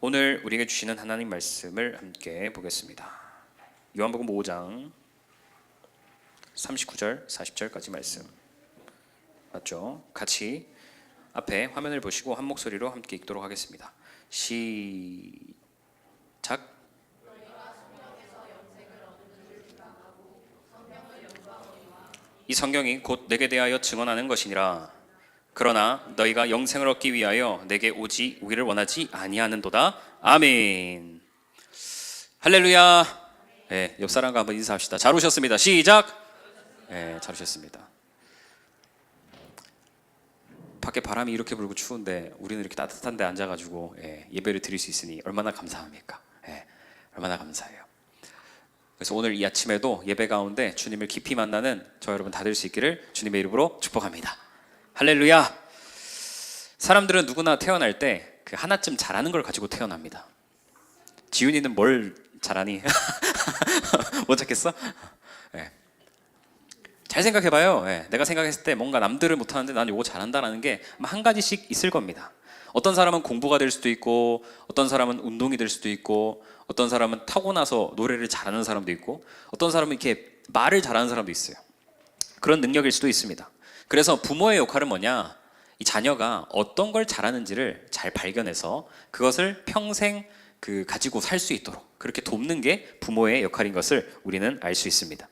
오늘 우리에게 주시는 하나님 말씀을 함께 보겠습니다. 요한복음 5장 39절 40절까지 말씀 맞죠? 같이 앞에 화면을 보시고 한 목소리로 함께 읽도록 하겠습니다. 시작. 이 성경이 곧 내게 대하여 증언하는 것이니라. 그러나 너희가 영생을 얻기 위하여 내게 오기를 원하지 아니하는도다. 아멘. 할렐루야. 네, 옆 사람과 한번 인사합시다. 잘 오셨습니다. 시작. 네, 잘 오셨습니다. 밖에 바람이 이렇게 불고 추운데 우리는 이렇게 따뜻한 데 앉아가지고 예배를 드릴 수 있으니 얼마나 감사합니까? 얼마나 감사해요. 그래서 오늘 이 아침에도 예배 가운데 주님을 깊이 만나는 저 여러분 다 될 수 있기를 주님의 이름으로 축복합니다. 할렐루야. 사람들은 누구나 태어날 때 그 하나쯤 잘하는 걸 가지고 태어납니다. 지훈이는 뭘 잘하니? 못 찾겠어? 잘 생각해봐요. 내가 생각했을 때 뭔가 남들은 못하는데 난 이거 잘한다라는 게 한 가지씩 있을 겁니다. 어떤 사람은 공부가 될 수도 있고, 어떤 사람은 운동이 될 수도 있고, 어떤 사람은 타고나서 노래를 잘하는 사람도 있고, 어떤 사람은 이렇게 말을 잘하는 사람도 있어요. 그런 능력일 수도 있습니다. 그래서 부모의 역할은 뭐냐? 이 자녀가 어떤 걸 잘하는지를 잘 발견해서 그것을 평생 가지고 살 수 있도록 그렇게 돕는 게 부모의 역할인 것을 우리는 알 수 있습니다.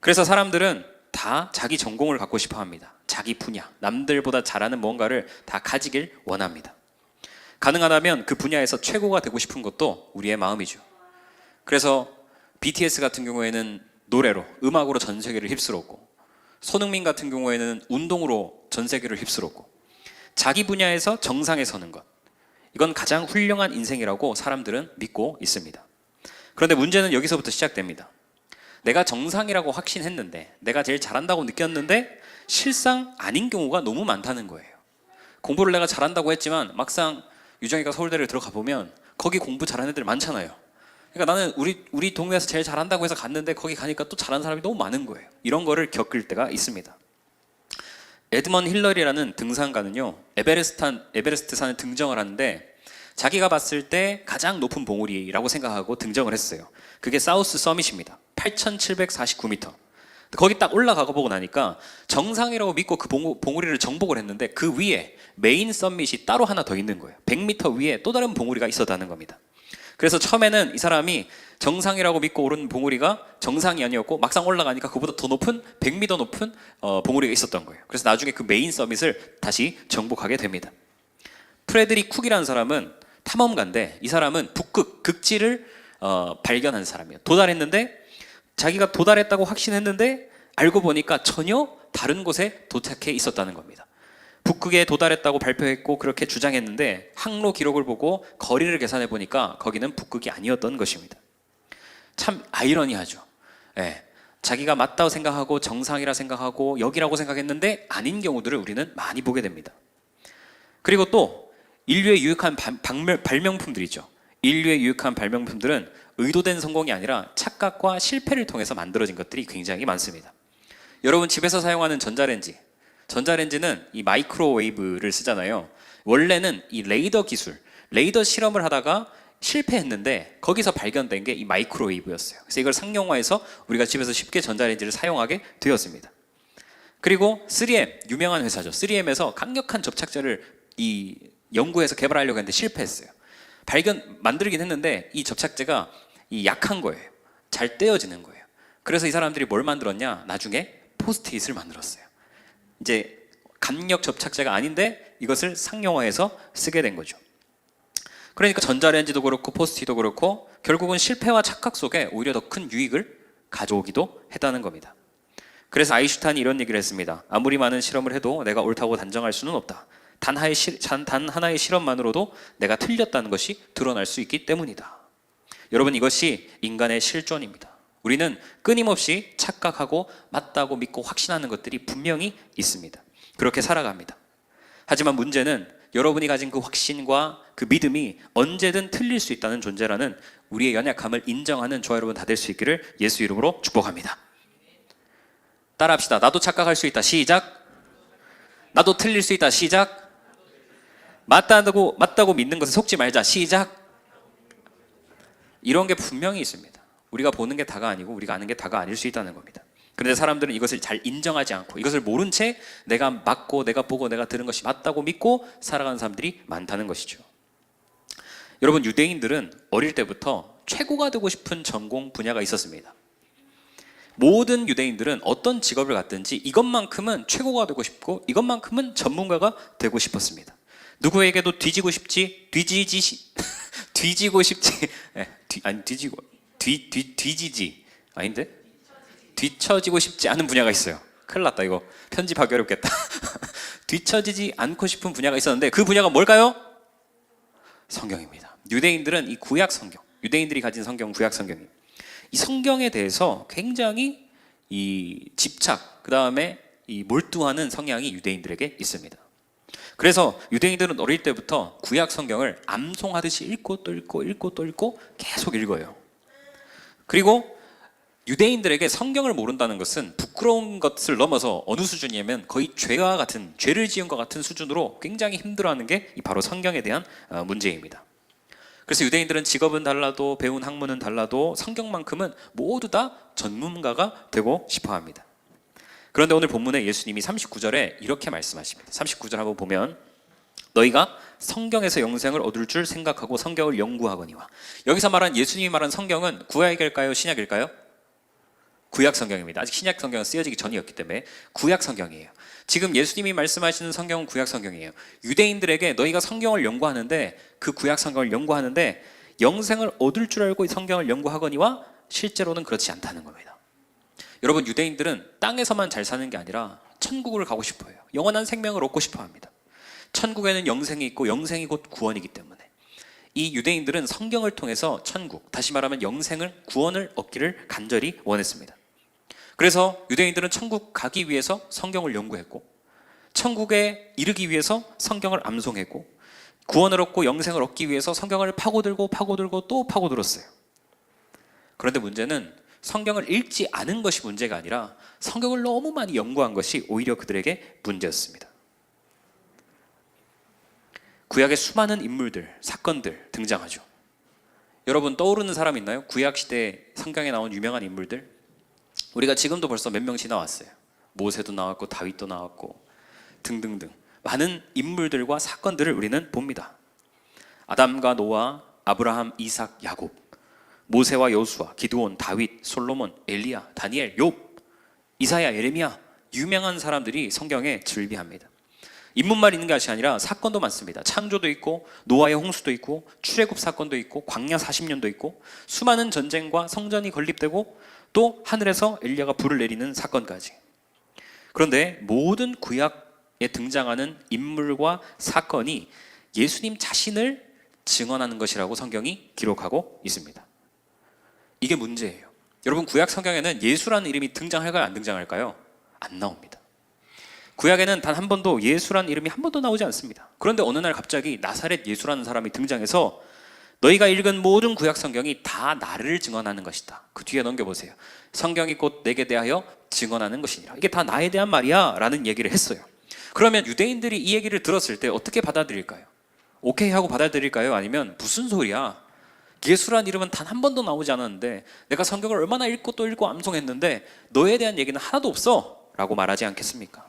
그래서 사람들은 다 자기 전공을 갖고 싶어 합니다. 자기 분야, 남들보다 잘하는 뭔가를 다 가지길 원합니다. 가능하다면 그 분야에서 최고가 되고 싶은 것도 우리의 마음이죠. 그래서 BTS 같은 경우에는 노래로, 음악으로 전 세계를 휩쓸었고, 손흥민 같은 경우에는 운동으로 전 세계를 휩쓸었고, 자기 분야에서 정상에 서는 것, 이건 가장 훌륭한 인생이라고 사람들은 믿고 있습니다. 그런데 문제는 여기서부터 시작됩니다. 내가 정상이라고 확신했는데, 내가 제일 잘한다고 느꼈는데 실상 아닌 경우가 너무 많다는 거예요. 공부를 내가 잘한다고 했지만 막상 유정이가 서울대를 들어가 보면 거기 공부 잘하는 애들 많잖아요. 그러니까 나는 우리 동네에서 제일 잘한다고 해서 갔는데 거기 가니까 또 잘하는 사람이 너무 많은 거예요. 이런 거를 겪을 때가 있습니다. 에드먼 힐러리라는 등산가는요, 에베레스트 산을 등정을 하는데 자기가 봤을 때 가장 높은 봉우리라고 생각하고 등정을 했어요. 그게 사우스 서밋입니다. 8,749m. 거기 딱 올라가고 보고 나니까 정상이라고 믿고 그 봉우리를 정복을 했는데 그 위에 메인 서밋이 따로 하나 더 있는 거예요. 100m 위에 또 다른 봉우리가 있었다는 겁니다. 그래서 처음에는 이 사람이 정상이라고 믿고 오른 봉우리가 정상이 아니었고 막상 올라가니까 그보다 더 높은 100m 높은 봉우리가 있었던 거예요. 그래서 나중에 그 메인 서밋을 다시 정복하게 됩니다. 프레드릭 쿡이라는 사람은 탐험가인데 이 사람은 북극, 극지를 발견한 사람이에요. 도달했는데 자기가 도달했다고 확신했는데 알고 보니까 전혀 다른 곳에 도착해 있었다는 겁니다. 북극에 도달했다고 발표했고 그렇게 주장했는데 항로 기록을 보고 거리를 계산해 보니까 거기는 북극이 아니었던 것입니다. 참 아이러니하죠. 자기가 맞다고 생각하고 정상이라 생각하고 여기라고 생각했는데 아닌 경우들을 우리는 많이 보게 됩니다. 그리고 또 인류의 유익한 발명품들이죠. 인류의 유익한 발명품들은 의도된 성공이 아니라 착각과 실패를 통해서 만들어진 것들이 굉장히 많습니다. 여러분 집에서 사용하는 전자레인지는 이 마이크로웨이브를 쓰잖아요. 원래는 이 레이더 기술, 레이더 실험을 하다가 실패했는데 거기서 발견된 게 이 마이크로웨이브였어요. 그래서 이걸 상용화해서 우리가 집에서 쉽게 전자레인지를 사용하게 되었습니다. 그리고 3M, 유명한 회사죠. 3M에서 강력한 접착제를 연구해서 개발하려고 했는데 실패했어요. 만들긴 했는데 이 접착제가 약한 거예요. 잘 떼어지는 거예요. 그래서 이 사람들이 뭘 만들었냐? 나중에 포스트잇을 만들었어요. 이제 강력 접착제가 아닌데 이것을 상용화해서 쓰게 된 거죠. 그러니까 전자레인지도 그렇고 포스트잇도 그렇고 결국은 실패와 착각 속에 오히려 더 큰 유익을 가져오기도 했다는 겁니다. 그래서 아인슈타인이 이런 얘기를 했습니다. 아무리 많은 실험을 해도 내가 옳다고 단정할 수는 없다. 단 하나의 실험만으로도 내가 틀렸다는 것이 드러날 수 있기 때문이다. 여러분 이것이 인간의 실존입니다. 우리는 끊임없이 착각하고 맞다고 믿고 확신하는 것들이 분명히 있습니다. 그렇게 살아갑니다. 하지만 문제는 여러분이 가진 그 확신과 그 믿음이 언제든 틀릴 수 있다는 존재라는 우리의 연약함을 인정하는 저와 여러분 다 될 수 있기를 예수 이름으로 축복합니다. 따라합시다. 나도 착각할 수 있다. 시작. 나도 틀릴 수 있다. 시작. 맞다고 믿는 것에 속지 말자. 시작. 이런 게 분명히 있습니다. 우리가 보는 게 다가 아니고 우리가 아는 게 다가 아닐 수 있다는 겁니다. 그런데 사람들은 이것을 잘 인정하지 않고 이것을 모른 채 내가 맞고 내가 보고 내가 들은 것이 맞다고 믿고 살아가는 사람들이 많다는 것이죠. 여러분, 유대인들은 어릴 때부터 최고가 되고 싶은 전공 분야가 있었습니다. 모든 유대인들은 어떤 직업을 갖든지 이것만큼은 최고가 되고 싶고 이것만큼은 전문가가 되고 싶었습니다. 누구에게도 뒤지고 싶지 뒤처지고 싶지 않은 분야가 있어요. 큰일 났다, 이거 편집하기 어렵겠다. 뒤처지지 않고 싶은 분야가 있었는데 그 분야가 뭘까요? 성경입니다. 유대인들은 이 구약 성경, 유대인들이 가진 성경, 구약 성경이 이 성경에 대해서 굉장히 이 집착, 그 다음에 이 몰두하는 성향이 유대인들에게 있습니다. 그래서 유대인들은 어릴 때부터 구약 성경을 암송하듯이 읽고 또 읽고 읽고 또 읽고 계속 읽어요. 그리고 유대인들에게 성경을 모른다는 것은 부끄러운 것을 넘어서 어느 수준이냐면 거의 죄를 지은 것 같은 수준으로 굉장히 힘들어하는 게 바로 성경에 대한 문제입니다. 그래서 유대인들은 직업은 달라도 배운 학문은 달라도 성경만큼은 모두 다 전문가가 되고 싶어 합니다. 그런데 오늘 본문에 예수님이 39절에 이렇게 말씀하십니다. 39절 한번 보면 너희가 성경에서 영생을 얻을 줄 생각하고 성경을 연구하거니와. 여기서 말한 예수님이 말한 성경은 구약일까요? 신약일까요? 구약 성경입니다. 아직 신약 성경은 쓰여지기 전이었기 때문에 구약 성경이에요. 지금 예수님이 말씀하시는 성경은 구약 성경이에요. 유대인들에게 너희가 성경을 연구하는데 그 구약 성경을 연구하는데 영생을 얻을 줄 알고 성경을 연구하거니와 실제로는 그렇지 않다는 겁니다. 여러분, 유대인들은 땅에서만 잘 사는 게 아니라 천국을 가고 싶어요. 영원한 생명을 얻고 싶어 합니다. 천국에는 영생이 있고 영생이 곧 구원이기 때문에 이 유대인들은 성경을 통해서 천국, 다시 말하면 영생을, 구원을 얻기를 간절히 원했습니다. 그래서 유대인들은 천국 가기 위해서 성경을 연구했고 천국에 이르기 위해서 성경을 암송했고 구원을 얻고 영생을 얻기 위해서 성경을 파고들고 또 파고들었어요. 그런데 문제는 성경을 읽지 않은 것이 문제가 아니라 성경을 너무 많이 연구한 것이 오히려 그들에게 문제였습니다. 구약의 수많은 인물들, 사건들 등장하죠. 여러분 떠오르는 사람 있나요? 구약시대 성경에 나온 유명한 인물들. 우리가 지금도 벌써 몇 명씩 나왔어요. 모세도 나왔고 다윗도 나왔고 등등등 많은 인물들과 사건들을 우리는 봅니다. 아담과 노아, 아브라함, 이삭, 야곱, 모세와 여호수아, 기드온, 다윗, 솔로몬, 엘리야, 다니엘, 욥, 이사야, 예레미야, 유명한 사람들이 성경에 즐비합니다. 인물만 있는 것이 아니라 사건도 많습니다. 창조도 있고 노아의 홍수도 있고 출애굽 사건도 있고 광야 40년도 있고 수많은 전쟁과 성전이 건립되고 또 하늘에서 엘리야가 불을 내리는 사건까지. 그런데 모든 구약에 등장하는 인물과 사건이 예수님 자신을 증언하는 것이라고 성경이 기록하고 있습니다. 이게 문제예요. 여러분, 구약 성경에는 예수라는 이름이 등장할까요? 안 등장할까요? 안 나옵니다. 구약에는 단 한 번도 예수라는 이름이 한 번도 나오지 않습니다. 그런데 어느 날 갑자기 나사렛 예수라는 사람이 등장해서 너희가 읽은 모든 구약 성경이 다 나를 증언하는 것이다. 그 뒤에 넘겨보세요. 성경이 곧 내게 대하여 증언하는 것이니라. 이게 다 나에 대한 말이야 라는 얘기를 했어요. 그러면 유대인들이 이 얘기를 들었을 때 어떻게 받아들일까요? 오케이 하고 받아들일까요? 아니면 무슨 소리야? 예수라는 이름은 단 한 번도 나오지 않았는데 내가 성경을 얼마나 읽고 또 읽고 암송했는데 너에 대한 얘기는 하나도 없어 라고 말하지 않겠습니까?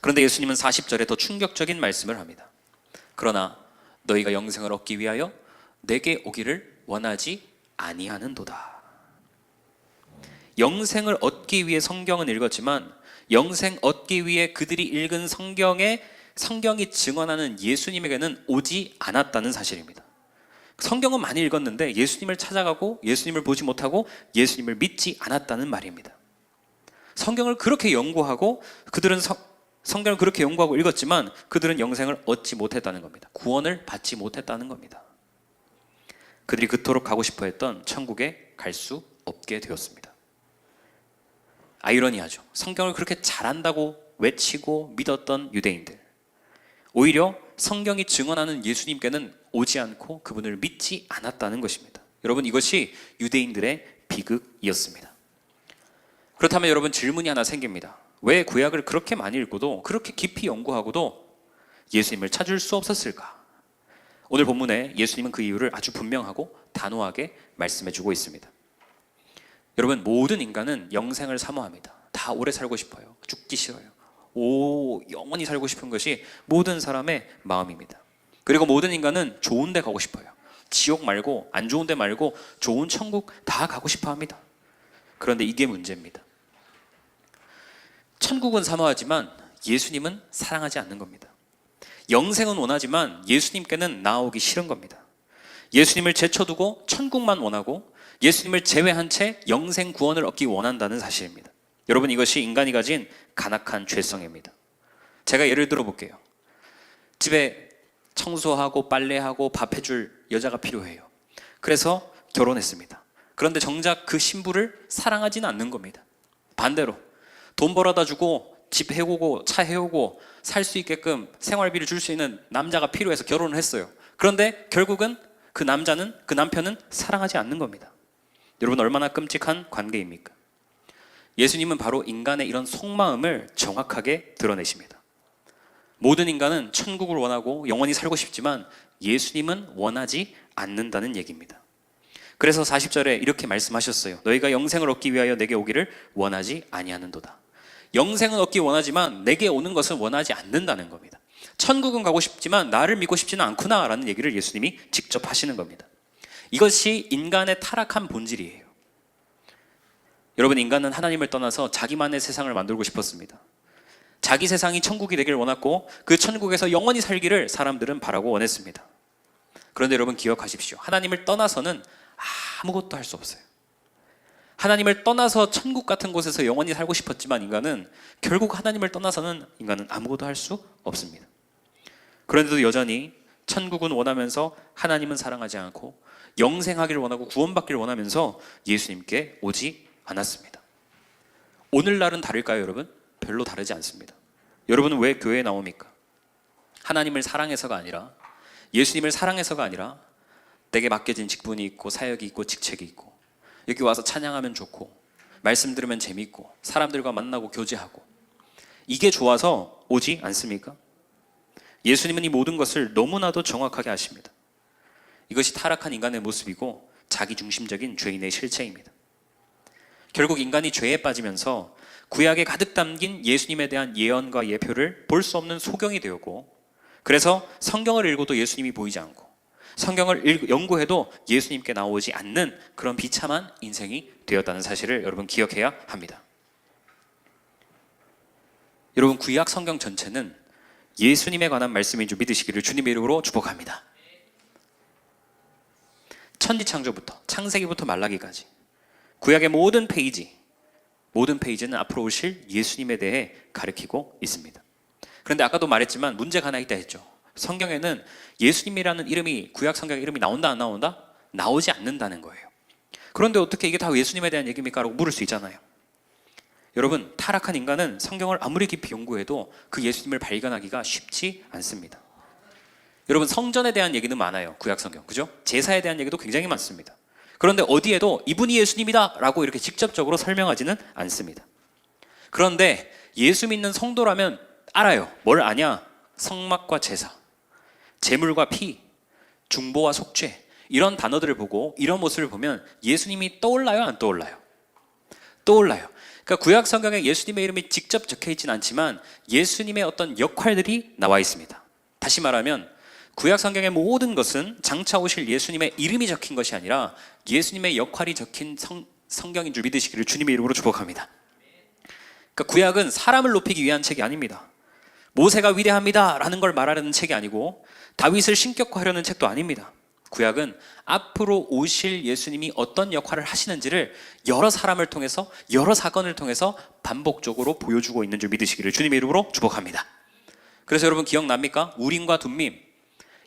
그런데 예수님은 40절에 더 충격적인 말씀을 합니다. 그러나 너희가 영생을 얻기 위하여 내게 오기를 원하지 아니하는도다. 영생을 얻기 위해 성경은 읽었지만 영생 얻기 위해 그들이 읽은 성경이 증언하는 예수님에게는 오지 않았다는 사실입니다. 성경은 많이 읽었는데 예수님을 찾아가고 예수님을 보지 못하고 예수님을 믿지 않았다는 말입니다. 성경을 그렇게 연구하고 그들은 성경을 그렇게 연구하고 읽었지만 그들은 영생을 얻지 못했다는 겁니다. 구원을 받지 못했다는 겁니다. 그들이 그토록 가고 싶어 했던 천국에 갈 수 없게 되었습니다. 아이러니하죠. 성경을 그렇게 잘한다고 외치고 믿었던 유대인들, 오히려 성경이 증언하는 예수님께는 오지 않고 그분을 믿지 않았다는 것입니다. 여러분, 이것이 유대인들의 비극이었습니다. 그렇다면 여러분, 질문이 하나 생깁니다. 왜 구약을 그렇게 많이 읽고도 그렇게 깊이 연구하고도 예수님을 찾을 수 없었을까? 오늘 본문에 예수님은 그 이유를 아주 분명하고 단호하게 말씀해주고 있습니다. 여러분, 모든 인간은 영생을 사모합니다. 다 오래 살고 싶어요. 죽기 싫어요. 영원히 살고 싶은 것이 모든 사람의 마음입니다. 그리고 모든 인간은 좋은 데 가고 싶어요. 지옥 말고, 안 좋은 데 말고 좋은 천국 다 가고 싶어 합니다. 그런데 이게 문제입니다. 천국은 사모하지만 예수님은 사랑하지 않는 겁니다. 영생은 원하지만 예수님께는 나아오기 싫은 겁니다. 예수님을 제쳐두고 천국만 원하고 예수님을 제외한 채 영생 구원을 얻기 원한다는 사실입니다. 여러분, 이것이 인간이 가진 간악한 죄성입니다. 제가 예를 들어 볼게요. 집에 청소하고 빨래하고 밥 해줄 여자가 필요해요. 그래서 결혼했습니다. 그런데 정작 그 신부를 사랑하지는 않는 겁니다. 반대로 돈 벌어다 주고 집 해오고 차 해오고 살 수 있게끔 생활비를 줄 수 있는 남자가 필요해서 결혼을 했어요. 그런데 결국은 그 남편은 사랑하지 않는 겁니다. 여러분, 얼마나 끔찍한 관계입니까? 예수님은 바로 인간의 이런 속마음을 정확하게 드러내십니다. 모든 인간은 천국을 원하고 영원히 살고 싶지만 예수님은 원하지 않는다는 얘기입니다. 그래서 40절에 이렇게 말씀하셨어요. 너희가 영생을 얻기 위하여 내게 오기를 원하지 아니하는도다. 영생은 얻기 원하지만 내게 오는 것은 원하지 않는다는 겁니다. 천국은 가고 싶지만 나를 믿고 싶지는 않구나 라는 얘기를 예수님이 직접 하시는 겁니다. 이것이 인간의 타락한 본질이에요. 여러분, 인간은 하나님을 떠나서 자기만의 세상을 만들고 싶었습니다. 자기 세상이 천국이 되길 원했고 그 천국에서 영원히 살기를 사람들은 바라고 원했습니다. 그런데 여러분, 기억하십시오. 하나님을 떠나서는 아무것도 할 수 없어요. 하나님을 떠나서 천국 같은 곳에서 영원히 살고 싶었지만 인간은 결국 하나님을 떠나서는 인간은 아무것도 할 수 없습니다. 그런데도 여전히 천국은 원하면서 하나님은 사랑하지 않고 영생하기를 원하고 구원받기를 원하면서 예수님께 오지 않았습니다. 오늘날은 다를까요, 여러분? 별로 다르지 않습니다. 여러분은 왜 교회에 나옵니까? 하나님을 사랑해서가 아니라, 예수님을 사랑해서가 아니라 내게 맡겨진 직분이 있고 사역이 있고 직책이 있고 여기 와서 찬양하면 좋고 말씀 들으면 재밌고 사람들과 만나고 교제하고 이게 좋아서 오지 않습니까? 예수님은 이 모든 것을 너무나도 정확하게 아십니다. 이것이 타락한 인간의 모습이고 자기중심적인 죄인의 실체입니다. 결국 인간이 죄에 빠지면서 구약에 가득 담긴 예수님에 대한 예언과 예표를 볼 수 없는 소경이 되었고, 그래서 성경을 읽어도 예수님이 보이지 않고 성경을 연구해도 예수님께 나오지 않는 그런 비참한 인생이 되었다는 사실을 여러분 기억해야 합니다. 여러분, 구약 성경 전체는 예수님에 관한 말씀인 줄 믿으시기를 주님의 이름으로 축복합니다. 천지창조부터 창세기부터 말라기까지 구약의 모든 페이지는 앞으로 오실 예수님에 대해 가르치고 있습니다. 그런데 아까도 말했지만 문제가 하나 있다 했죠. 성경에는 예수님이라는 이름이, 구약 성경 이름이 나온다 안 나온다? 나오지 않는다는 거예요. 그런데 어떻게 이게 다 예수님에 대한 얘기입니까? 라고 물을 수 있잖아요. 여러분, 타락한 인간은 성경을 아무리 깊이 연구해도 그 예수님을 발견하기가 쉽지 않습니다. 여러분, 성전에 대한 얘기는 많아요. 구약 성경, 그죠? 제사에 대한 얘기도 굉장히 많습니다. 그런데 어디에도 이분이 예수님이다 라고 이렇게 직접적으로 설명하지는 않습니다. 그런데 예수 믿는 성도라면 알아요. 뭘 아냐? 성막과 제사, 제물과 피, 중보와 속죄, 이런 단어들을 보고 이런 모습을 보면 예수님이 떠올라요, 안 떠올라요? 떠올라요. 그러니까 구약 성경에 예수님의 이름이 직접 적혀 있지는 않지만 예수님의 어떤 역할들이 나와 있습니다. 다시 말하면 구약 성경의 모든 것은 장차 오실 예수님의 이름이 적힌 것이 아니라 예수님의 역할이 적힌 성경인 줄 믿으시기를 주님의 이름으로 축복합니다. 그러니까 구약은 사람을 높이기 위한 책이 아닙니다. 모세가 위대합니다 라는 걸 말하려는 책이 아니고 다윗을 신격화하려는 책도 아닙니다. 구약은 앞으로 오실 예수님이 어떤 역할을 하시는지를 여러 사람을 통해서, 여러 사건을 통해서 반복적으로 보여주고 있는 줄 믿으시기를 주님의 이름으로 축복합니다. 그래서 여러분 기억납니까? 우림과 둠밈,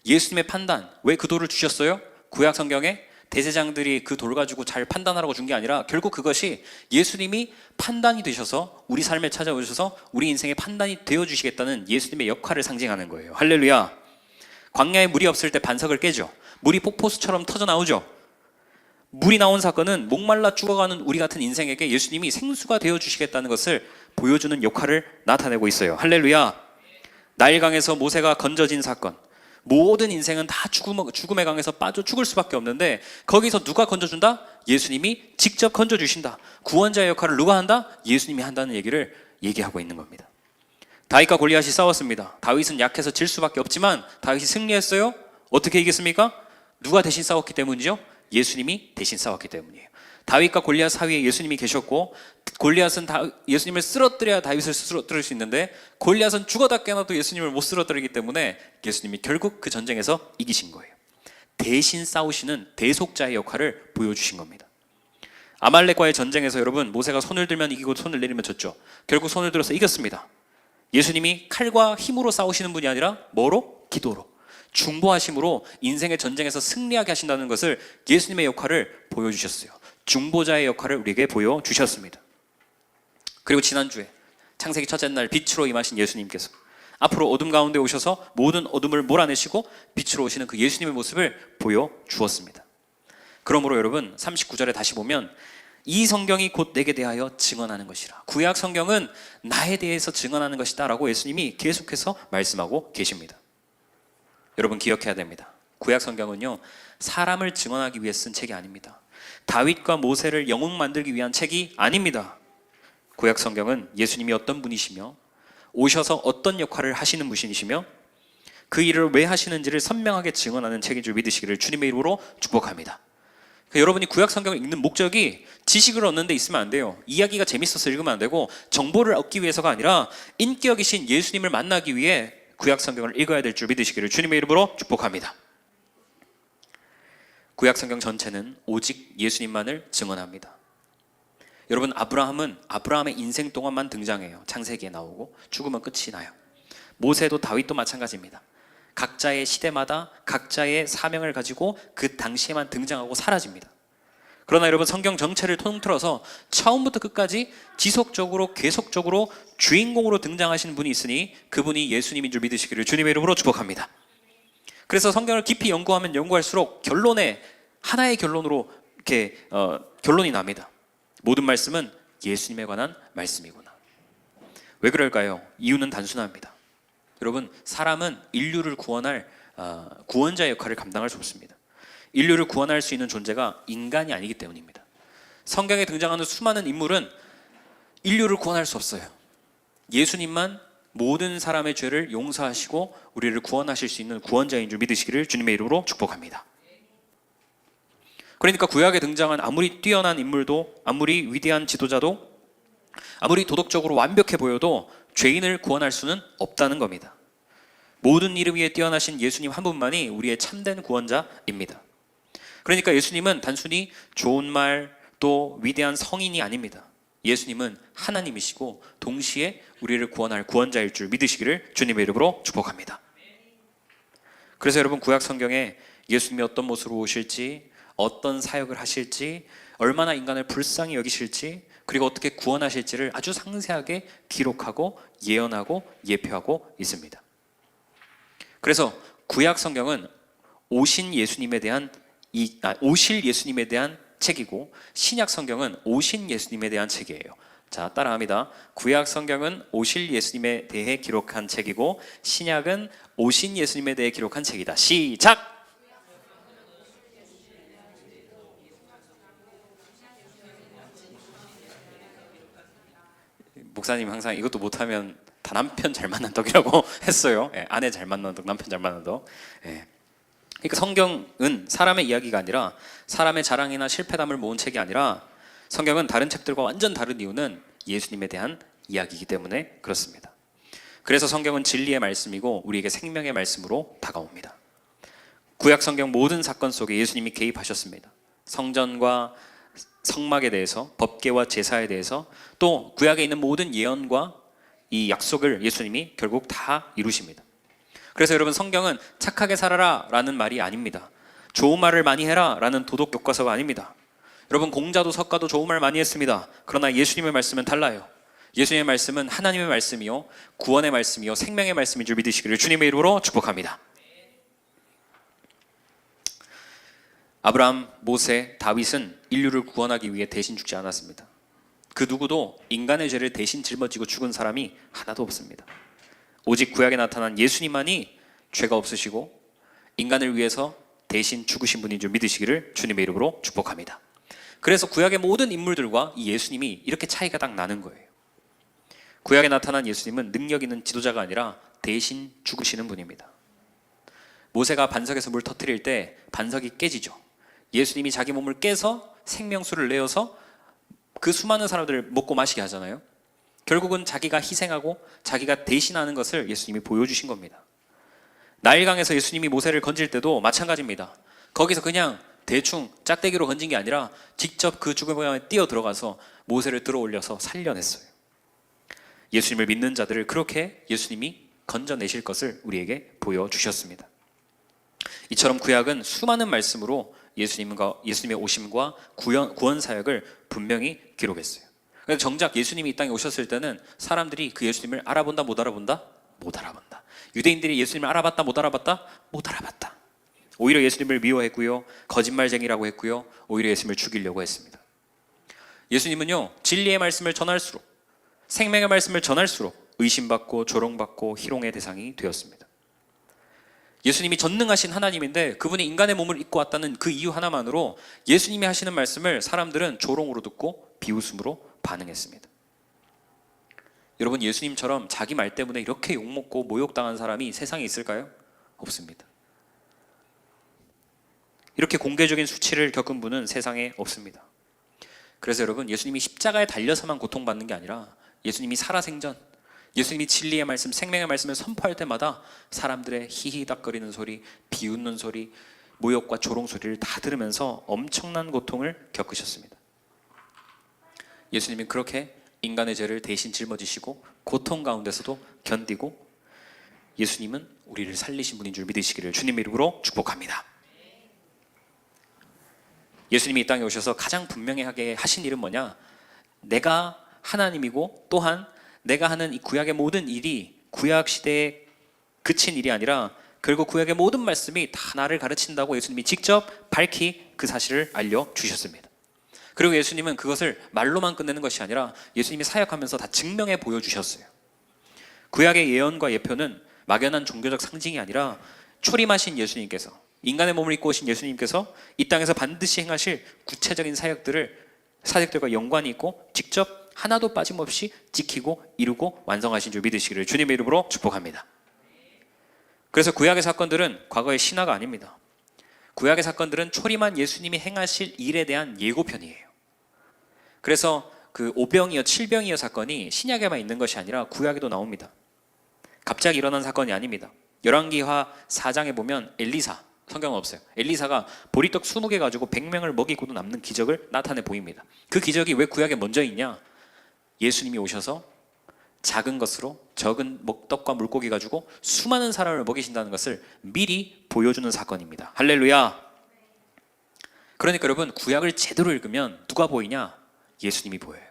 예수님의 판단, 왜 그 돌을 주셨어요? 구약 성경에 대제장들이 그 돌 가지고 잘 판단하라고 준 게 아니라 결국 그것이 예수님이 판단이 되셔서 우리 삶에 찾아오셔서 우리 인생의 판단이 되어주시겠다는 예수님의 역할을 상징하는 거예요. 할렐루야. 광야에 물이 없을 때 반석을 깨죠. 물이 폭포수처럼 터져 나오죠. 물이 나온 사건은 목말라 죽어가는 우리 같은 인생에게 예수님이 생수가 되어주시겠다는 것을 보여주는 역할을 나타내고 있어요. 할렐루야. 나일강에서 모세가 건져진 사건, 모든 인생은 다 죽음의 강에서 빠져 죽을 수밖에 없는데 거기서 누가 건져준다? 예수님이 직접 건져주신다. 구원자의 역할을 누가 한다? 예수님이 한다는 얘기를 얘기하고 있는 겁니다. 다윗과 골리앗이 싸웠습니다. 다윗은 약해서 질 수밖에 없지만 다윗이 승리했어요. 어떻게 이겼습니까? 누가 대신 싸웠기 때문이죠? 예수님이 대신 싸웠기 때문이에요. 다윗과 골리앗 사이에 예수님이 계셨고, 골리앗은 예수님을 쓰러뜨려야 다윗을 쓰러뜨릴 수 있는데 골리앗은 죽어다 깨어나도 예수님을 못 쓰러뜨리기 때문에 예수님이 결국 그 전쟁에서 이기신 거예요. 대신 싸우시는 대속자의 역할을 보여주신 겁니다. 아말렉과의 전쟁에서 여러분, 모세가 손을 들면 이기고 손을 내리면 졌죠. 결국 손을 들어서 이겼습니다. 예수님이 칼과 힘으로 싸우시는 분이 아니라 뭐로? 기도로, 중보하심으로 인생의 전쟁에서 승리하게 하신다는 것을 예수님의 역할을 보여주셨어요. 중보자의 역할을 우리에게 보여주셨습니다. 그리고 지난주에 창세기 첫째 날 빛으로 임하신 예수님께서 앞으로 어둠 가운데 오셔서 모든 어둠을 몰아내시고 빛으로 오시는 그 예수님의 모습을 보여주었습니다. 그러므로 여러분, 39절에 다시 보면 이 성경이 곧 내게 대하여 증언하는 것이라. 구약 성경은 나에 대해서 증언하는 것이다 라고 예수님이 계속해서 말씀하고 계십니다. 여러분 기억해야 됩니다. 구약 성경은요, 사람을 증언하기 위해 쓴 책이 아닙니다. 다윗과 모세를 영웅 만들기 위한 책이 아닙니다. 구약 성경은 예수님이 어떤 분이시며 오셔서 어떤 역할을 하시는 분이시며 그 일을 왜 하시는지를 선명하게 증언하는 책인 줄 믿으시기를 주님의 이름으로 축복합니다. 그러니까 여러분이 구약 성경을 읽는 목적이 지식을 얻는 데 있으면 안 돼요. 이야기가 재밌어서 읽으면 안 되고 정보를 얻기 위해서가 아니라 인격이신 예수님을 만나기 위해 구약 성경을 읽어야 될 줄 믿으시기를 주님의 이름으로 축복합니다. 구약 성경 전체는 오직 예수님만을 증언합니다. 여러분, 아브라함은 아브라함의 인생 동안만 등장해요. 창세기에 나오고 죽으면 끝이 나요. 모세도 다윗도 마찬가지입니다. 각자의 시대마다 각자의 사명을 가지고 그 당시에만 등장하고 사라집니다. 그러나 여러분, 성경 전체를 통틀어서 처음부터 끝까지 지속적으로 계속적으로 주인공으로 등장하시는 분이 있으니 그분이 예수님인 줄 믿으시기를 주님의 이름으로 축복합니다. 그래서 성경을 깊이 연구하면 연구할수록 하나의 결론으로 이렇게 결론이 납니다. 모든 말씀은 예수님에 관한 말씀이구나. 왜 그럴까요? 이유는 단순합니다. 여러분, 사람은 인류를 구원할 구원자의 역할을 감당할 수 없습니다. 인류를 구원할 수 있는 존재가 인간이 아니기 때문입니다. 성경에 등장하는 수많은 인물은 인류를 구원할 수 없어요. 예수님만 모든 사람의 죄를 용서하시고 우리를 구원하실 수 있는 구원자인 줄 믿으시기를 주님의 이름으로 축복합니다. 그러니까 구약에 등장한 아무리 뛰어난 인물도, 아무리 위대한 지도자도, 아무리 도덕적으로 완벽해 보여도 죄인을 구원할 수는 없다는 겁니다. 모든 이름 위에 뛰어나신 예수님 한 분만이 우리의 참된 구원자입니다. 그러니까 예수님은 단순히 좋은 말 또 위대한 성인이 아닙니다. 예수님은 하나님이시고 동시에 우리를 구원할 구원자일 줄 믿으시기를 주님의 이름으로 축복합니다. 그래서 여러분, 구약 성경에 예수님이 어떤 모습으로 오실지, 어떤 사역을 하실지, 얼마나 인간을 불쌍히 여기실지, 그리고 어떻게 구원하실지를 아주 상세하게 기록하고 예언하고 예표하고 있습니다. 그래서 구약 성경은 오실 예수님에 대한 책이고, 신약 성경은 오신 예수님에 대한 책이에요. 자, 따라합니다. 구약 성경은 오실 예수님에 대해 기록한 책이고, 신약은 오신 예수님에 대해 기록한 책이다. 시작! 목사님 항상 이것도 못하면 다 남편 잘 만난 덕이라고 했어요. 아내 잘 만난 덕, 남편 잘 만난 덕. 그러니까 성경은 사람의 이야기가 아니라, 사람의 자랑이나 실패담을 모은 책이 아니라, 성경은 다른 책들과 완전 다른 이유는 예수님에 대한 이야기이기 때문에 그렇습니다. 그래서 성경은 진리의 말씀이고 우리에게 생명의 말씀으로 다가옵니다. 구약 성경 모든 사건 속에 예수님이 개입하셨습니다. 성전과 성막에 대해서, 법궤와 제사에 대해서, 또 구약에 있는 모든 예언과 이 약속을 예수님이 결국 다 이루십니다. 그래서 여러분, 성경은 착하게 살아라 라는 말이 아닙니다. 좋은 말을 많이 해라 라는 도덕 교과서가 아닙니다. 여러분, 공자도 석가도 좋은 말 많이 했습니다. 그러나 예수님의 말씀은 달라요. 예수님의 말씀은 하나님의 말씀이요, 구원의 말씀이요, 생명의 말씀인 줄 믿으시기를 주님의 이름으로 축복합니다. 아브라함, 모세, 다윗은 인류를 구원하기 위해 대신 죽지 않았습니다. 그 누구도 인간의 죄를 대신 짊어지고 죽은 사람이 하나도 없습니다. 오직 구약에 나타난 예수님만이 죄가 없으시고 인간을 위해서 대신 죽으신 분인 줄 믿으시기를 주님의 이름으로 축복합니다. 그래서 구약의 모든 인물들과 이 예수님이 이렇게 차이가 딱 나는 거예요. 구약에 나타난 예수님은 능력 있는 지도자가 아니라 대신 죽으시는 분입니다. 모세가 반석에서 물 터뜨릴 때 반석이 깨지죠. 예수님이 자기 몸을 깨서 생명수를 내어서 그 수많은 사람들을 먹고 마시게 하잖아요. 결국은 자기가 희생하고 자기가 대신하는 것을 예수님이 보여주신 겁니다. 나일강에서 예수님이 모세를 건질 때도 마찬가지입니다. 거기서 그냥 대충 짝대기로 건진 게 아니라 직접 그 죽음의 강에 뛰어 들어가서 모세를 들어올려서 살려냈어요. 예수님을 믿는 자들을 그렇게 예수님이 건져내실 것을 우리에게 보여주셨습니다. 이처럼 구약은 수많은 말씀으로 예수님의 오심과 구원 사역을 분명히 기록했어요. 그래서 정작 예수님이 이 땅에 오셨을 때는 사람들이 그 예수님을 알아본다 못 알아본다? 못 알아본다. 유대인들이 예수님을 알아봤다 못 알아봤다? 못 알아봤다. 오히려 예수님을 미워했고요, 거짓말쟁이라고 했고요, 오히려 예수님을 죽이려고 했습니다. 예수님은요, 진리의 말씀을 전할수록, 생명의 말씀을 전할수록 의심받고 조롱받고 희롱의 대상이 되었습니다. 예수님이 전능하신 하나님인데 그분이 인간의 몸을 입고 왔다는 그 이유 하나만으로 예수님이 하시는 말씀을 사람들은 조롱으로 듣고 비웃음으로 반응했습니다. 여러분, 예수님처럼 자기 말 때문에 이렇게 욕먹고 모욕당한 사람이 세상에 있을까요? 없습니다. 이렇게 공개적인 수치를 겪은 분은 세상에 없습니다. 그래서 여러분, 예수님이 십자가에 달려서만 고통받는 게 아니라 예수님이 살아생전, 예수님이 진리의 말씀, 생명의 말씀을 선포할 때마다 사람들의 히히닥거리는 소리, 비웃는 소리, 모욕과 조롱 소리를 다 들으면서 엄청난 고통을 겪으셨습니다. 예수님이 그렇게 인간의 죄를 대신 짊어지시고 고통 가운데서도 견디고, 예수님은 우리를 살리신 분인 줄 믿으시기를 주님의 이름으로 축복합니다. 예수님이 이 땅에 오셔서 가장 분명하게 하신 일은 뭐냐? 내가 하나님이고 또한 내가 하는 이 구약의 모든 일이 구약 시대에 그친 일이 아니라 결국 구약의 모든 말씀이 다 나를 가르친다고 예수님이 직접 밝히 그 사실을 알려주셨습니다. 그리고 예수님은 그것을 말로만 끝내는 것이 아니라 예수님이 사역하면서 다 증명해 보여주셨어요. 구약의 예언과 예표는 막연한 종교적 상징이 아니라 초림하신 예수님께서, 인간의 몸을 입고 오신 예수님께서 이 땅에서 반드시 행하실 구체적인 사역들과 연관이 있고 직접 하나도 빠짐없이 지키고 이루고 완성하신 줄 믿으시기를 주님의 이름으로 축복합니다. 그래서 구약의 사건들은 과거의 신화가 아닙니다. 구약의 사건들은 초림한 예수님이 행하실 일에 대한 예고편이에요. 그래서 그 오병이어 칠병이어 사건이 신약에만 있는 것이 아니라 구약에도 나옵니다. 갑자기 일어난 사건이 아닙니다. 열왕기하 4장에 보면 엘리사, 성경은 없어요. 엘리사가 보리떡 20개 가지고 100명을 먹이고도 남는 기적을 나타내 보입니다. 그 기적이 왜 구약에 먼저 있냐? 예수님이 오셔서 작은 것으로 적은 떡과 물고기 가지고 수많은 사람을 먹이신다는 것을 미리 보여주는 사건입니다. 할렐루야. 그러니까 여러분, 구약을 제대로 읽으면 누가 보이냐? 예수님이 보여요.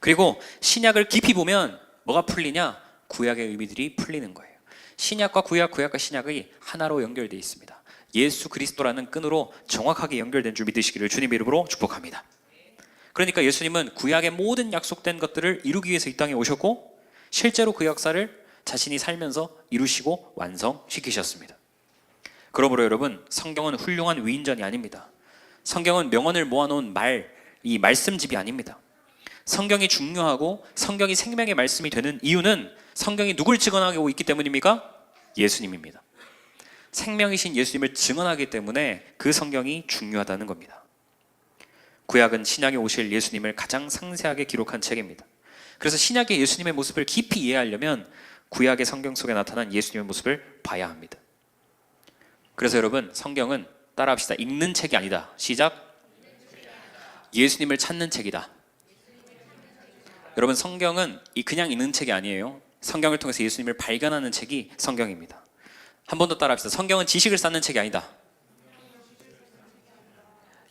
그리고 신약을 깊이 보면 뭐가 풀리냐? 구약의 의미들이 풀리는 거예요. 신약과 구약, 구약과 신약이 하나로 연결되어 있습니다. 예수 그리스도라는 끈으로 정확하게 연결된 줄 믿으시기를 주님의 이름으로 축복합니다. 그러니까 예수님은 구약의 모든 약속된 것들을 이루기 위해서 이 땅에 오셨고 실제로 그 역사를 자신이 살면서 이루시고 완성시키셨습니다. 그러므로 여러분, 성경은 훌륭한 위인전이 아닙니다. 성경은 명언을 모아놓은 이 말씀집이 아닙니다. 성경이 중요하고 성경이 생명의 말씀이 되는 이유는 성경이 누굴 증언하고 있기 때문입니까? 예수님입니다. 생명이신 예수님을 증언하기 때문에 그 성경이 중요하다는 겁니다. 구약은 신약에 오실 예수님을 가장 상세하게 기록한 책입니다. 그래서 신약의 예수님의 모습을 깊이 이해하려면 구약의 성경 속에 나타난 예수님의 모습을 봐야 합니다. 그래서 여러분, 성경은 따라합시다. 읽는 책이 아니다. 시작. 예수님을 찾는 책이다. 여러분, 성경은 그냥 읽는 책이 아니에요. 성경을 통해서 예수님을 발견하는 책이 성경입니다. 한 번 더 따라합시다. 성경은 지식을 쌓는 책이 아니다.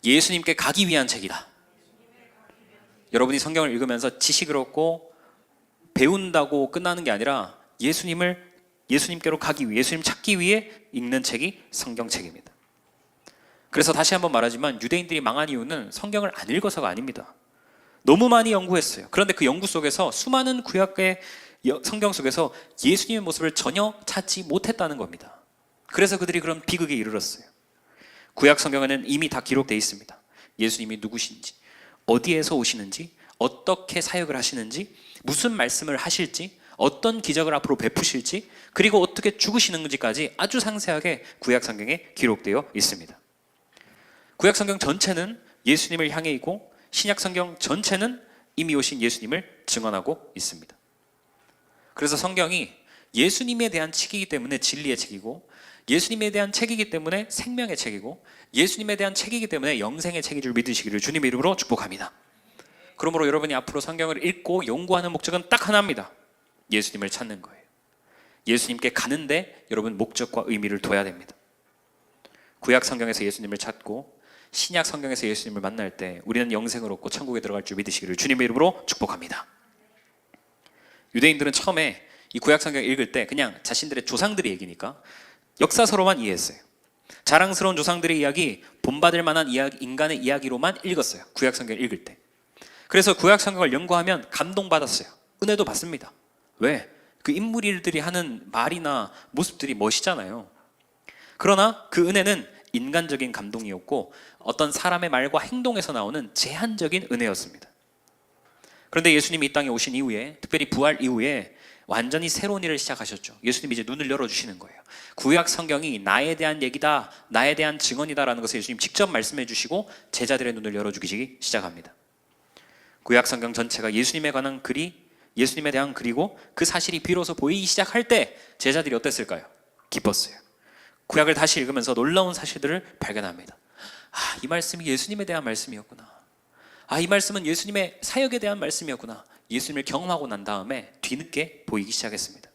예수님께 가기 위한 책이다. 여러분이 성경을 읽으면서 지식을 얻고 배운다고 끝나는 게 아니라 예수님께로 가기 위해, 예수님 찾기 위해 읽는 책이 성경책입니다. 그래서 다시 한번 말하지만 유대인들이 망한 이유는 성경을 안 읽어서가 아닙니다. 너무 많이 연구했어요. 그런데 그 연구 속에서 수많은 구약의 성경 속에서 예수님의 모습을 전혀 찾지 못했다는 겁니다. 그래서 그들이 그런 비극에 이르렀어요. 구약 성경에는 이미 다 기록되어 있습니다. 예수님이 누구신지, 어디에서 오시는지, 어떻게 사역을 하시는지, 무슨 말씀을 하실지, 어떤 기적을 앞으로 베푸실지, 그리고 어떻게 죽으시는지까지 아주 상세하게 구약 성경에 기록되어 있습니다. 구약 성경 전체는 예수님을 향해 있고 신약 성경 전체는 이미 오신 예수님을 증언하고 있습니다. 그래서 성경이 예수님에 대한 책이기 때문에 진리의 책이고, 예수님에 대한 책이기 때문에 생명의 책이고, 예수님에 대한 책이기 때문에 영생의 책인 줄 믿으시기를 주님의 이름으로 축복합니다. 그러므로 여러분이 앞으로 성경을 읽고 연구하는 목적은 딱 하나입니다. 예수님을 찾는 거예요. 예수님께 가는데 여러분 목적과 의미를 둬야 됩니다. 구약 성경에서 예수님을 찾고 신약 성경에서 예수님을 만날 때 우리는 영생을 얻고 천국에 들어갈 줄 믿으시기를 주님의 이름으로 축복합니다. 유대인들은 처음에 이 구약 성경 읽을 때 그냥 자신들의 조상들의 얘기니까 역사서로만 이해했어요. 자랑스러운 조상들의 이야기, 본받을 만한 이야기, 인간의 이야기로만 읽었어요. 구약 성경을 읽을 때. 그래서 구약 성경을 연구하면 감동받았어요. 은혜도 받습니다. 왜? 그 인물들이 하는 말이나 모습들이 멋있잖아요. 그러나 그 은혜는 인간적인 감동이었고 어떤 사람의 말과 행동에서 나오는 제한적인 은혜였습니다. 그런데 예수님이 이 땅에 오신 이후에, 특별히 부활 이후에 완전히 새로운 일을 시작하셨죠. 예수님이 이제 눈을 열어주시는 거예요. 구약 성경이 나에 대한 얘기다, 나에 대한 증언이다라는 것을 예수님 직접 말씀해 주시고 제자들의 눈을 열어주기 시작합니다. 구약 성경 전체가 예수님에 관한 글이, 예수님에 대한 글이고 그 사실이 비로소 보이기 시작할 때 제자들이 어땠을까요? 기뻤어요. 구약을 다시 읽으면서 놀라운 사실들을 발견합니다. 이 말씀이 예수님에 대한 말씀이었구나. 이 말씀은 예수님의 사역에 대한 말씀이었구나. 예수님을 경험하고 난 다음에 뒤늦게 보이기 시작했습니다.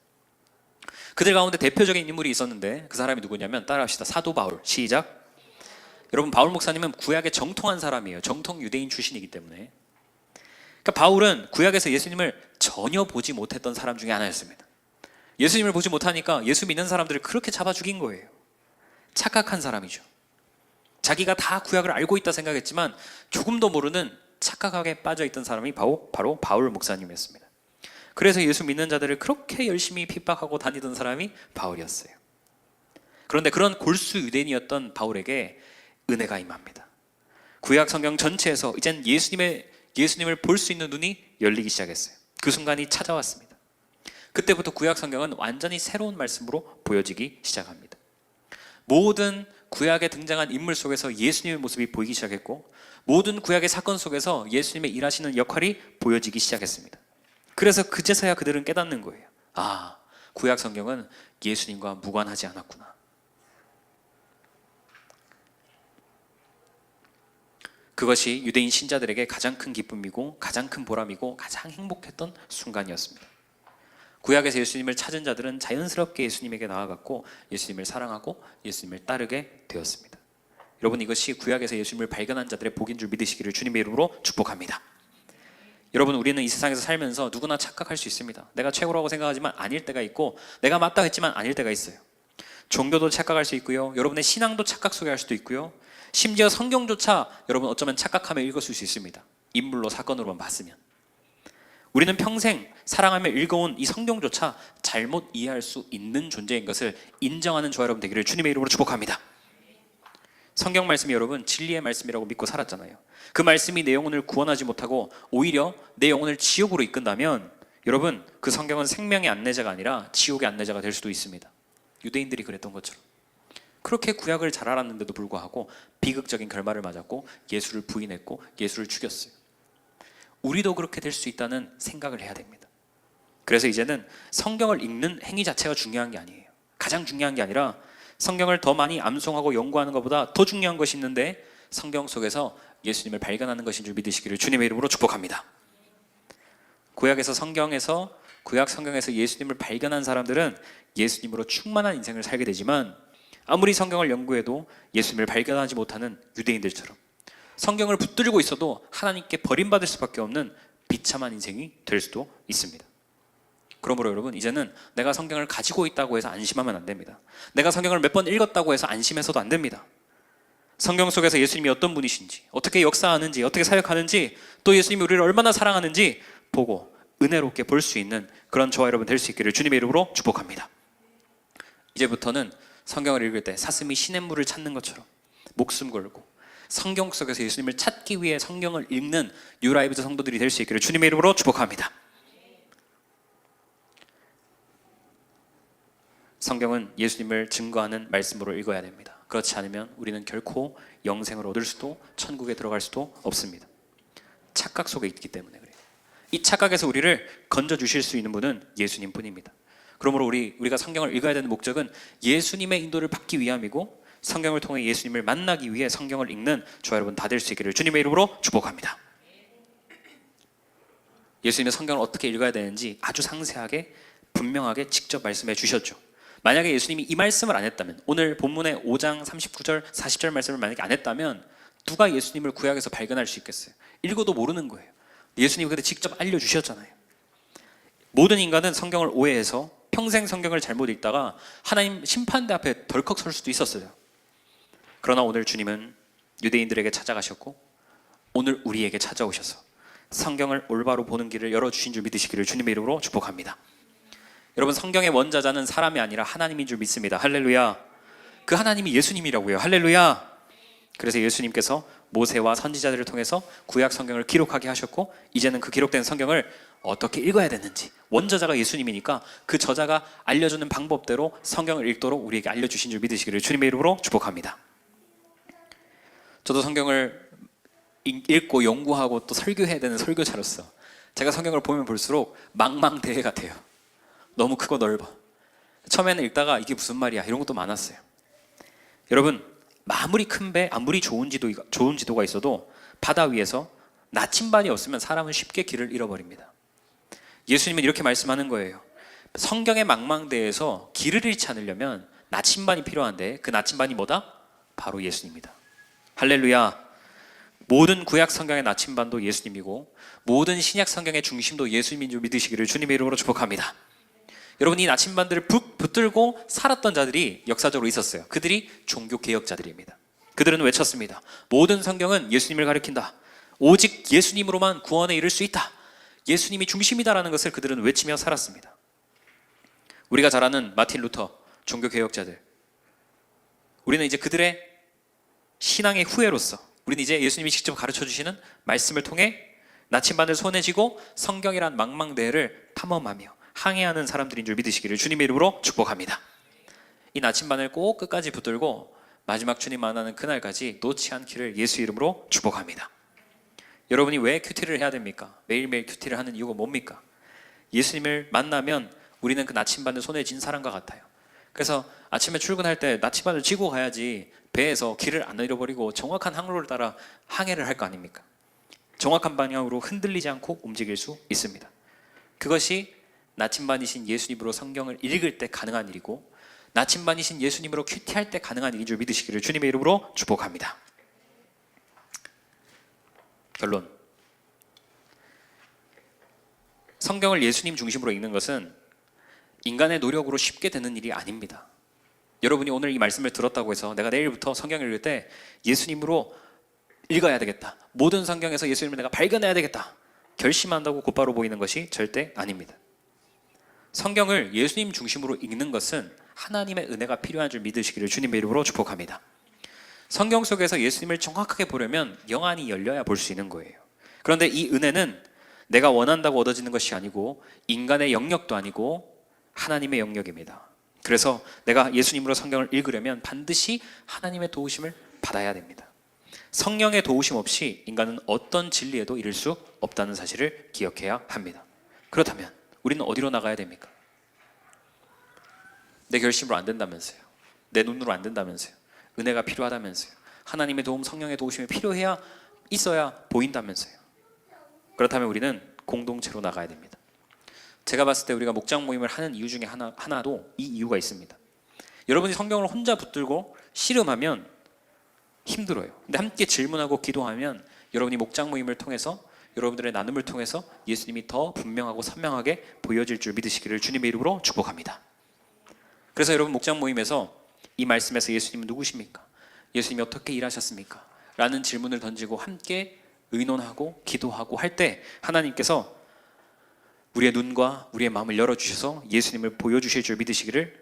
그들 가운데 대표적인 인물이 있었는데 그 사람이 누구냐면, 따라합시다. 사도 바울. 시작. 여러분, 바울 목사님은 구약에 정통한 사람이에요. 정통 유대인 출신이기 때문에. 그러니까 바울은 구약에서 예수님을 전혀 보지 못했던 사람 중에 하나였습니다. 예수님을 보지 못하니까 예수 믿는 사람들을 그렇게 잡아 죽인 거예요. 착각한 사람이죠. 자기가 다 구약을 알고 있다 생각했지만 조금도 모르는 착각하게 빠져있던 사람이 바로 바울 목사님이었습니다. 그래서 예수 믿는 자들을 그렇게 열심히 핍박하고 다니던 사람이 바울이었어요. 그런데 그런 골수 유대인이었던 바울에게 은혜가 임합니다. 구약 성경 전체에서 이젠 예수님을 볼 수 있는 눈이 열리기 시작했어요. 그 순간이 찾아왔습니다. 그때부터 구약 성경은 완전히 새로운 말씀으로 보여지기 시작합니다. 모든 구약에 등장한 인물 속에서 예수님의 모습이 보이기 시작했고, 모든 구약의 사건 속에서 예수님의 일하시는 역할이 보여지기 시작했습니다. 그래서 그제서야 그들은 깨닫는 거예요. 구약 성경은 예수님과 무관하지 않았구나. 그것이 유대인 신자들에게 가장 큰 기쁨이고 가장 큰 보람이고 가장 행복했던 순간이었습니다. 구약에서 예수님을 찾은 자들은 자연스럽게 예수님에게 나아갔고 예수님을 사랑하고 예수님을 따르게 되었습니다. 여러분, 이것이 구약에서 예수님을 발견한 자들의 복인 줄 믿으시기를 주님의 이름으로 축복합니다. 여러분, 우리는 이 세상에서 살면서 누구나 착각할 수 있습니다. 내가 최고라고 생각하지만 아닐 때가 있고, 내가 맞다 했지만 아닐 때가 있어요. 종교도 착각할 수 있고요, 여러분의 신앙도 착각 속에 할 수도 있고요, 심지어 성경조차 여러분 어쩌면 착각하며 읽었을 수 있습니다. 인물로 사건으로만 봤으면. 우리는 평생 사랑하며 읽어온 이 성경조차 잘못 이해할 수 있는 존재인 것을 인정하는 저와 여러분 되기를 주님의 이름으로 축복합니다. 성경 말씀이 여러분 진리의 말씀이라고 믿고 살았잖아요. 그 말씀이 내 영혼을 구원하지 못하고 오히려 내 영혼을 지옥으로 이끈다면 여러분, 그 성경은 생명의 안내자가 아니라 지옥의 안내자가 될 수도 있습니다. 유대인들이 그랬던 것처럼. 그렇게 구약을 잘 알았는데도 불구하고 비극적인 결말을 맞았고 예수를 부인했고 예수를 죽였어요. 우리도 그렇게 될 수 있다는 생각을 해야 됩니다. 그래서 이제는 성경을 읽는 행위 자체가 중요한 게 아니에요. 가장 중요한 게 아니라 성경을 더 많이 암송하고 연구하는 것보다 더 중요한 것이 있는데, 성경 속에서 예수님을 발견하는 것인 줄 믿으시기를 주님의 이름으로 축복합니다. 구약 성경에서 예수님을 발견한 사람들은 예수님으로 충만한 인생을 살게 되지만, 아무리 성경을 연구해도 예수님을 발견하지 못하는 유대인들처럼 성경을 붙들고 있어도 하나님께 버림받을 수밖에 없는 비참한 인생이 될 수도 있습니다. 그러므로 여러분, 이제는 내가 성경을 가지고 있다고 해서 안심하면 안 됩니다. 내가 성경을 몇 번 읽었다고 해서 안심해서도 안 됩니다. 성경 속에서 예수님이 어떤 분이신지, 어떻게 역사하는지, 어떻게 사역하는지, 또 예수님이 우리를 얼마나 사랑하는지 보고 은혜롭게 볼 수 있는 그런 저와 여러분 될 수 있기를 주님의 이름으로 축복합니다. 이제부터는 성경을 읽을 때 사슴이 시냇물을 찾는 것처럼 목숨 걸고 성경 속에서 예수님을 찾기 위해 성경을 읽는 뉴라이브 성도들이 될 수 있기를 주님의 이름으로 축복합니다. 성경은 예수님을 증거하는 말씀으로 읽어야 됩니다. 그렇지 않으면 우리는 결코 영생을 얻을 수도 천국에 들어갈 수도 없습니다. 착각 속에 있기 때문에 그래요. 이 착각에서 우리를 건져주실 수 있는 분은 예수님 뿐입니다. 그러므로 우리가 성경을 읽어야 되는 목적은 예수님의 인도를 받기 위함이고 성경을 통해 예수님을 만나기 위해 성경을 읽는 저와 여러분 다 될 수 있기를 주님의 이름으로 축복합니다. 예수님의 성경을 어떻게 읽어야 되는지 아주 상세하게 분명하게 직접 말씀해 주셨죠. 만약에 예수님이 이 말씀을 안 했다면, 오늘 본문의 5장 39절 40절 말씀을 만약에 안 했다면 누가 예수님을 구약에서 발견할 수 있겠어요? 읽어도 모르는 거예요. 예수님이 그때 직접 알려주셨잖아요. 모든 인간은 성경을 오해해서 평생 성경을 잘못 읽다가 하나님 심판대 앞에 덜컥 설 수도 있었어요. 그러나 오늘 주님은 유대인들에게 찾아가셨고 오늘 우리에게 찾아오셔서 성경을 올바로 보는 길을 열어주신 줄 믿으시기를 주님의 이름으로 축복합니다. 여러분, 성경의 원자자는 사람이 아니라 하나님인 줄 믿습니다. 할렐루야. 그 하나님이 예수님이라고요. 할렐루야. 그래서 예수님께서 모세와 선지자들을 통해서 구약 성경을 기록하게 하셨고 이제는 그 기록된 성경을 어떻게 읽어야 되는지, 원저자가 예수님이니까 그 저자가 알려주는 방법대로 성경을 읽도록 우리에게 알려주신 줄 믿으시기를 주님의 이름으로 축복합니다. 저도 성경을 읽고 연구하고 또 설교해야 되는 설교자로서 제가 성경을 보면 볼수록 망망대해 같아요. 너무 크고 넓어. 처음에는 읽다가 이게 무슨 말이야 이런 것도 많았어요. 여러분, 아무리 큰 배, 아무리 좋은 지도가 있어도 바다 위에서 나침반이 없으면 사람은 쉽게 길을 잃어버립니다. 예수님은 이렇게 말씀하는 거예요. 성경의 망망대해에서 길을 잃지 않으려면 나침반이 필요한데 그 나침반이 뭐다? 바로 예수님이다. 할렐루야. 모든 구약 성경의 나침반도 예수님이고 모든 신약 성경의 중심도 예수님인 줄 믿으시기를 주님의 이름으로 축복합니다. 여러분, 이 나침반들을 붙들고 살았던 자들이 역사적으로 있었어요. 그들이 종교개혁자들입니다. 그들은 외쳤습니다. 모든 성경은 예수님을 가리킨다. 오직 예수님으로만 구원에 이를 수 있다. 예수님이 중심이다라는 것을 그들은 외치며 살았습니다. 우리가 잘 아는 마틴 루터, 종교개혁자들, 우리는 이제 그들의 신앙의 후예로서 우리는 이제 예수님이 직접 가르쳐주시는 말씀을 통해 나침반을 손에 쥐고 성경이란 망망대해를 탐험하며 항해하는 사람들인 줄 믿으시기를 주님의 이름으로 축복합니다. 이 나침반을 꼭 끝까지 붙들고 마지막 주님 만나는 그날까지 놓지 않기를 예수 이름으로 축복합니다. 여러분이 왜 큐티를 해야 됩니까? 매일매일 큐티를 하는 이유가 뭡니까? 예수님을 만나면 우리는 그 나침반을 손에 쥔 사람과 같아요. 그래서 아침에 출근할 때 나침반을 쥐고 가야지 배에서 길을 안 잃어버리고 정확한 항로를 따라 항해를 할 거 아닙니까? 정확한 방향으로 흔들리지 않고 움직일 수 있습니다. 그것이 나침반이신 예수님으로 성경을 읽을 때 가능한 일이고 나침반이신 예수님으로 큐티할 때 가능한 일인 줄 믿으시기를 주님의 이름으로 축복합니다. 결론, 성경을 예수님 중심으로 읽는 것은 인간의 노력으로 쉽게 되는 일이 아닙니다. 여러분이 오늘 이 말씀을 들었다고 해서 내가 내일부터 성경을 읽을 때 예수님으로 읽어야 되겠다, 모든 성경에서 예수님을 내가 발견해야 되겠다 결심한다고 곧바로 보이는 것이 절대 아닙니다. 성경을 예수님 중심으로 읽는 것은 하나님의 은혜가 필요한 줄 믿으시기를 주님의 이름으로 축복합니다. 성경 속에서 예수님을 정확하게 보려면 영안이 열려야 볼 수 있는 거예요. 그런데 이 은혜는 내가 원한다고 얻어지는 것이 아니고 인간의 영역도 아니고 하나님의 영역입니다. 그래서 내가 예수님으로 성경을 읽으려면 반드시 하나님의 도우심을 받아야 됩니다. 성령의 도우심 없이 인간은 어떤 진리에도 이를 수 없다는 사실을 기억해야 합니다. 그렇다면 우리는 어디로 나가야 됩니까? 내 결심으로 안 된다면서요. 내 눈으로 안 된다면서요. 은혜가 필요하다면서요. 하나님의 도움, 성령의 도우심이 필요해야 있어야 보인다면서요. 그렇다면 우리는 공동체로 나가야 됩니다. 제가 봤을 때 우리가 목장 모임을 하는 이유 중에 하나도 이 이유가 있습니다. 여러분이 성경을 혼자 붙들고 씨름하면 힘들어요. 근데 함께 질문하고 기도하면 여러분이 목장 모임을 통해서 여러분들의 나눔을 통해서 예수님이 더 분명하고 선명하게 보여질 줄 믿으시기를 주님의 이름으로 축복합니다. 그래서 여러분, 목장 모임에서 이 말씀에서 예수님은 누구십니까? 예수님이 어떻게 일하셨습니까? 라는 질문을 던지고 함께 의논하고 기도하고 할 때 하나님께서 우리의 눈과 우리의 마음을 열어주셔서 예수님을 보여주신다는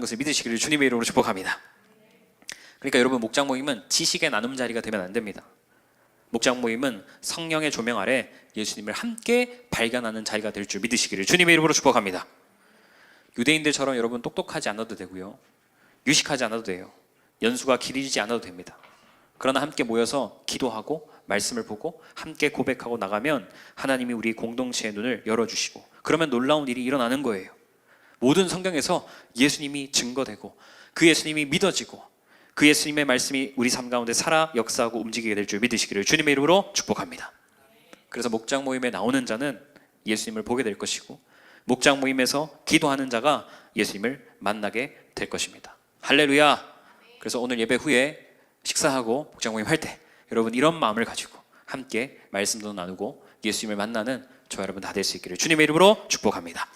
것을 믿으시기를 주님의 이름으로 축복합니다. 그러니까 여러분, 목장 모임은 지식의 나눔 자리가 되면 안 됩니다. 목장 모임은 성령의 조명 아래 예수님을 함께 발견하는 자리가 될 줄 믿으시기를 주님의 이름으로 축복합니다. 유대인들처럼 여러분 똑똑하지 않아도 되고요, 유식하지 않아도 돼요, 연수가 길이지 않아도 됩니다. 그러나 함께 모여서 기도하고 말씀을 보고 함께 고백하고 나가면 하나님이 우리 공동체의 눈을 열어주시고, 그러면 놀라운 일이 일어나는 거예요. 모든 성경에서 예수님이 증거되고 그 예수님이 믿어지고 그 예수님의 말씀이 우리 삶 가운데 살아 역사하고 움직이게 될 줄 믿으시기를 주님의 이름으로 축복합니다. 그래서 목장 모임에 나오는 자는 예수님을 보게 될 것이고, 목장 모임에서 기도하는 자가 예수님을 만나게 될 것입니다. 할렐루야. 그래서 오늘 예배 후에 식사하고 목장 모임 할 때 여러분 이런 마음을 가지고 함께 말씀도 나누고 예수님을 만나는 저와 여러분 다 될 수 있기를 주님의 이름으로 축복합니다.